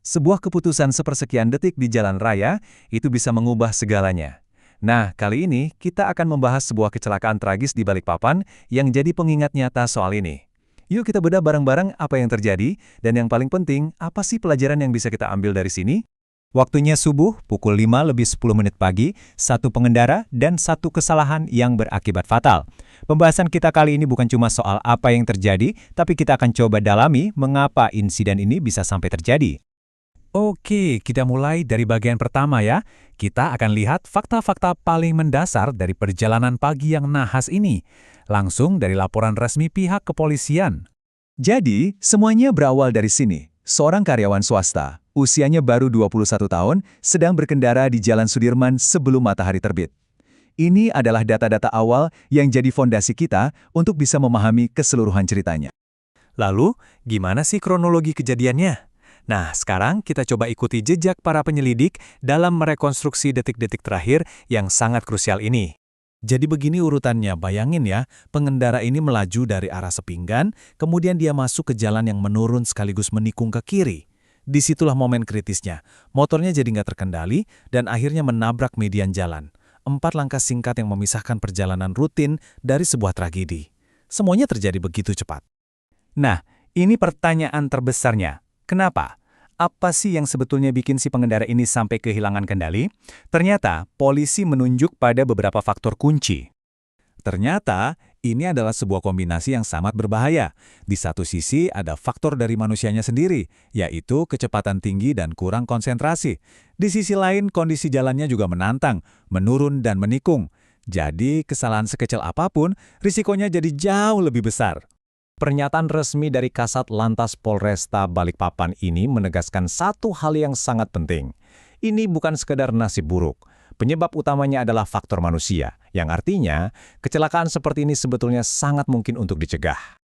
Sebuah keputusan sepersekian detik di jalan raya itu bisa mengubah segalanya. Nah, kali ini kita akan membahas sebuah kecelakaan tragis di Balikpapan yang jadi pengingat nyata soal ini. Yuk kita bedah bareng-bareng apa yang terjadi, dan yang paling penting, apa sih pelajaran yang bisa kita ambil dari sini? Waktunya subuh, pukul 5 lebih 10 menit pagi, satu pengendara dan satu kesalahan yang berakibat fatal. Pembahasan kita kali ini bukan cuma soal apa yang terjadi, tapi kita akan coba dalami mengapa insiden ini bisa sampai terjadi. Oke, kita mulai dari bagian pertama ya. Kita akan lihat fakta-fakta paling mendasar dari perjalanan pagi yang nahas ini. Langsung dari laporan resmi pihak kepolisian. Jadi, semuanya berawal dari sini. Seorang karyawan swasta, usianya baru 21 tahun, sedang berkendara di Jalan Sudirman sebelum matahari terbit. Ini adalah data-data awal yang jadi fondasi kita untuk bisa memahami keseluruhan ceritanya. Lalu, gimana sih kronologi kejadiannya? Nah, sekarang kita coba ikuti jejak para penyelidik dalam merekonstruksi detik-detik terakhir yang sangat krusial ini. Jadi begini urutannya, bayangin ya, pengendara ini melaju dari arah Sepinggan, kemudian dia masuk ke jalan yang menurun sekaligus menikung ke kiri. Disitulah momen kritisnya, motornya jadi nggak terkendali dan akhirnya menabrak median jalan. 4 langkah singkat yang memisahkan perjalanan rutin dari sebuah tragedi. Semuanya terjadi begitu cepat. Nah, ini pertanyaan terbesarnya. Kenapa? Apa sih yang sebetulnya bikin si pengendara ini sampai kehilangan kendali? Ternyata, polisi menunjuk pada beberapa faktor kunci. Ternyata, ini adalah sebuah kombinasi yang sangat berbahaya. Di satu sisi ada faktor dari manusianya sendiri, yaitu kecepatan tinggi dan kurang konsentrasi. Di sisi lain, kondisi jalannya juga menantang, menurun dan menikung. Jadi, kesalahan sekecil apapun, risikonya jadi jauh lebih besar. Pernyataan resmi dari Kasat Lantas Polresta Balikpapan ini menegaskan satu hal yang sangat penting. Ini bukan sekedar nasib buruk. Penyebab utamanya adalah faktor manusia, yang artinya kecelakaan seperti ini sebetulnya sangat mungkin untuk dicegah.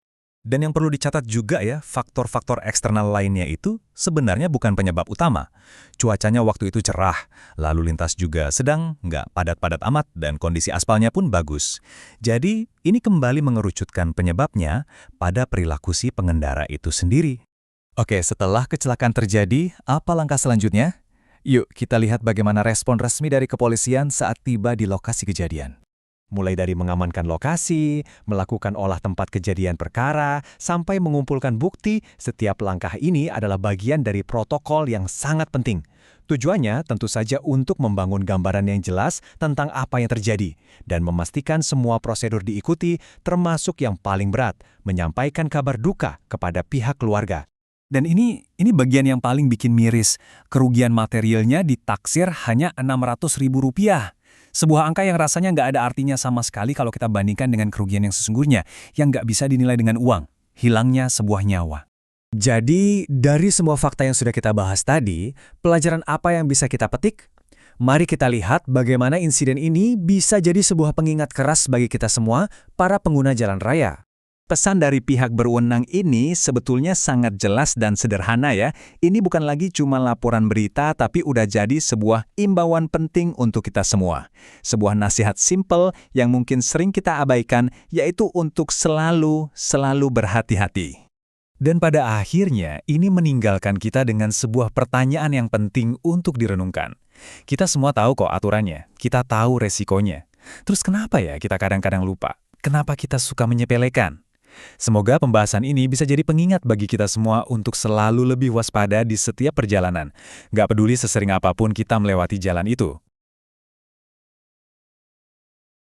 Dan yang perlu dicatat juga ya, faktor-faktor eksternal lainnya itu sebenarnya bukan penyebab utama. Cuacanya waktu itu cerah, lalu lintas juga sedang, nggak padat-padat amat, dan kondisi aspalnya pun bagus. Jadi, ini kembali mengerucutkan penyebabnya pada perilaku si pengendara itu sendiri. Oke, setelah kecelakaan terjadi, apa langkah selanjutnya? Yuk kita lihat bagaimana respon resmi dari kepolisian saat tiba di lokasi kejadian. Mulai dari mengamankan lokasi, melakukan olah tempat kejadian perkara, sampai mengumpulkan bukti, setiap langkah ini adalah bagian dari protokol yang sangat penting. Tujuannya tentu saja untuk membangun gambaran yang jelas tentang apa yang terjadi, dan memastikan semua prosedur diikuti, termasuk yang paling berat, menyampaikan kabar duka kepada pihak keluarga. Dan ini bagian yang paling bikin miris. Kerugian materialnya ditaksir hanya Rp600.000. Sebuah angka yang rasanya nggak ada artinya sama sekali kalau kita bandingkan dengan kerugian yang sesungguhnya, yang nggak bisa dinilai dengan uang, hilangnya sebuah nyawa. Jadi, dari semua fakta yang sudah kita bahas tadi, pelajaran apa yang bisa kita petik? Mari kita lihat bagaimana insiden ini bisa jadi sebuah pengingat keras bagi kita semua, para pengguna jalan raya. Pesan dari pihak berwenang ini sebetulnya sangat jelas dan sederhana ya. Ini bukan lagi cuma laporan berita, tapi udah jadi sebuah imbauan penting untuk kita semua. Sebuah nasihat simpel yang mungkin sering kita abaikan, yaitu untuk selalu berhati-hati. Dan pada akhirnya, ini meninggalkan kita dengan sebuah pertanyaan yang penting untuk direnungkan. Kita semua tahu kok aturannya, kita tahu resikonya. Terus kenapa ya kita kadang-kadang lupa? Kenapa kita suka menyepelekan? Semoga pembahasan ini bisa jadi pengingat bagi kita semua untuk selalu lebih waspada di setiap perjalanan. Nggak peduli sesering apapun kita melewati jalan itu.